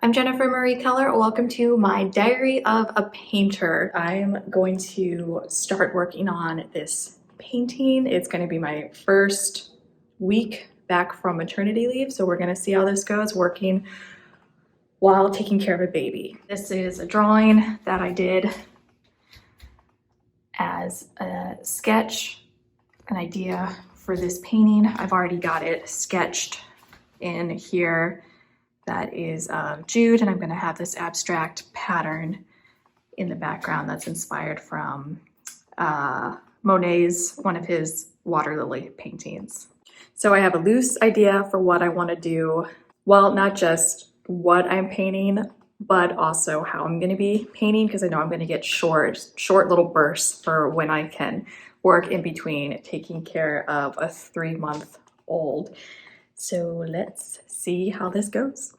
I'm Jennifer Marie Keller. Welcome to my Diary of a Painter. I'm going to start working on this painting. It's going to be my first week back from maternity leave, so we're going to see how this goes, working while taking care of a baby. This is a drawing that I did as a sketch, an idea for this painting. I've already got it sketched in here. That is Jude, and I'm going to have this abstract pattern in the background that's inspired from Monet's, one of his water lily paintings. So I have a loose idea for what I want to do. Well, not just what I'm painting, but also how I'm going to be painting, because I know I'm going to get short little bursts for when I can work in between taking care of a 3-month-old. So let's see how this goes.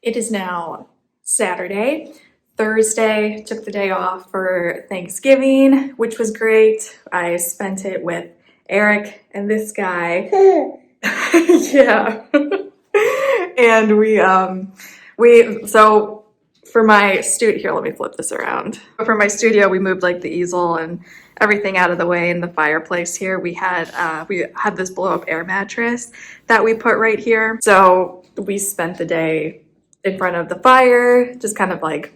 It is now Saturday. Thursday, took the day off for Thanksgiving, which was great. I spent it with Eric and this guy. Yeah. And so for my studio, here, let me flip this around. For my studio, we moved like the easel and everything out of the way in the fireplace here. We had this blow up air mattress that we put right here. So we spent the day in front of the fire, just kind of like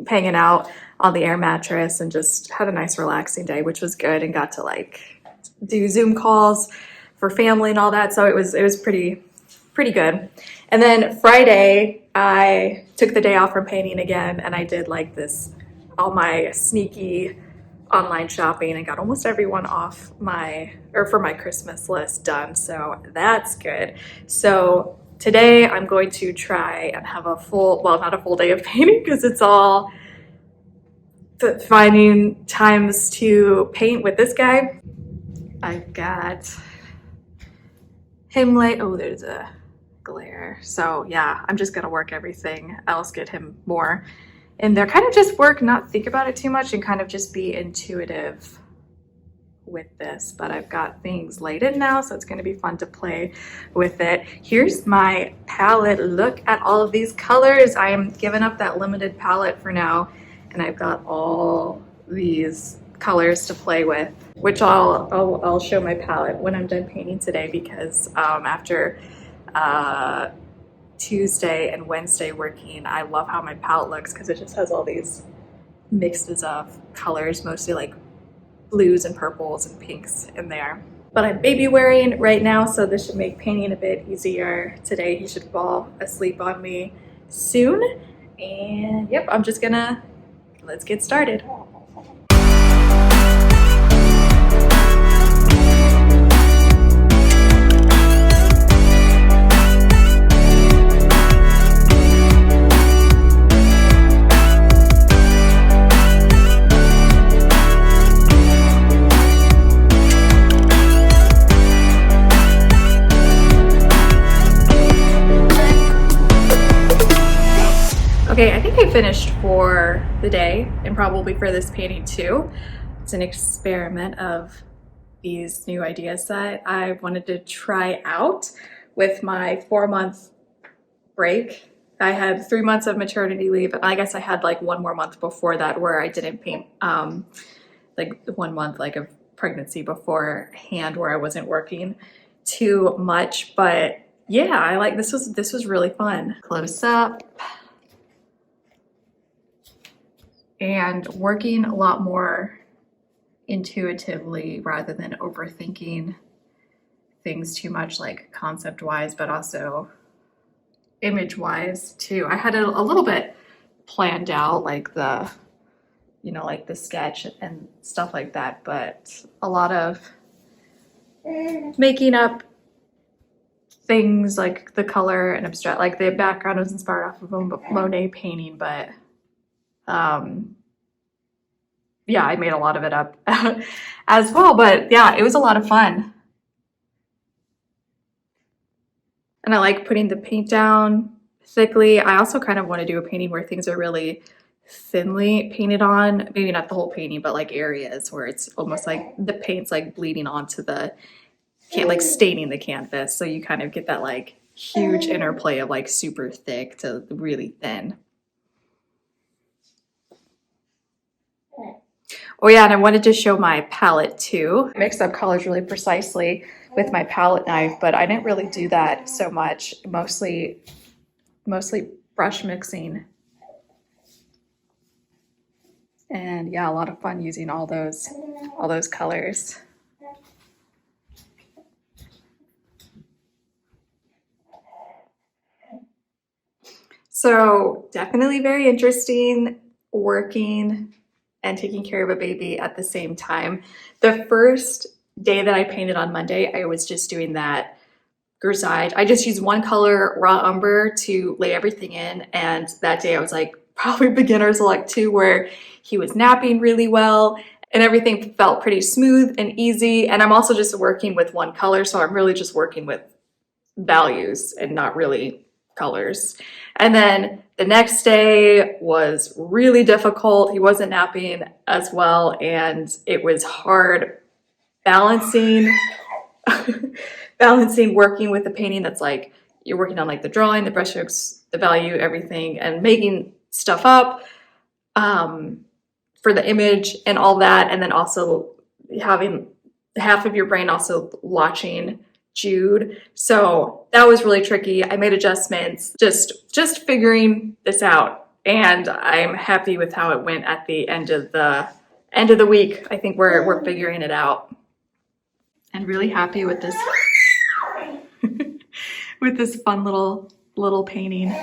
hanging out on the air mattress, and just had a nice relaxing day, which was good, and got to like do Zoom calls for family and all that. So it was pretty good. And then Friday, I took the day off from painting again, and I did like all my sneaky online shopping and got almost everyone off for my Christmas list done. So that's good. So today I'm going to try and have not a full day of painting, because it's all finding times to paint with this guy. I've got him there's a glare. So yeah, I'm just gonna work everything else, get him more in there, kind of just work, not think about it too much, and kind of just be intuitive with this. But I've got things laid in now, so it's going to be fun to play with it. Here's my palette. Look at all of these colors. I am giving up that limited palette for now, and I've got all these colors to play with, which I'll show my palette when I'm done painting today, because after Tuesday and Wednesday working, I love how my palette looks, because it just has all these mixes of colors, mostly like blues and purples and pinks in there. But I'm baby wearing right now, so this should make painting a bit easier today. He should fall asleep on me soon. And yep, let's get started. Okay, I think I finished for the day, and probably for this painting too. It's an experiment of these new ideas that I wanted to try out with my 4-month break. I had 3 months of maternity leave, and I guess I had like 1 more month before that where I didn't paint, like 1 month like of pregnancy beforehand where I wasn't working too much. But yeah, this was really fun. Close up. And working a lot more intuitively rather than overthinking things too much, like concept wise, but also image wise too. I had a little bit planned out, like the, you know, like the sketch and stuff like that, but a lot of making up things like the color and abstract, like the background was inspired off of a Monet painting, but yeah, I made a lot of it up as well, but yeah, it was a lot of fun. And I like putting the paint down thickly. I also kind of want to do a painting where things are really thinly painted on, maybe not the whole painting, but like areas where it's almost like the paint's like bleeding onto the, like staining the canvas. So you kind of get that like huge interplay of like super thick to really thin. Oh yeah, and I wanted to show my palette too. I mixed up colors really precisely with my palette knife, but I didn't really do that so much, mostly brush mixing. And yeah, a lot of fun using all those colors. So definitely very interesting working and taking care of a baby at the same time. The first day that I painted on Monday, I was just doing that grisaille. I just used one color, raw umber, to lay everything in. And that day I was like probably beginner's luck too, where he was napping really well and everything felt pretty smooth and easy. And I'm also just working with one color, so I'm really just working with values and not really colors. And then the next day was really difficult. He wasn't napping as well, and it was hard balancing balancing working with the painting that's like you're working on like the drawing, the brushstrokes, the value, everything, and making stuff up for the image and all that, and then also having half of your brain also watching Jude. So that was really tricky. I made adjustments, just figuring this out, and I'm happy with how it went at the end of the week. I think we're figuring it out, and really happy with this with this fun little painting.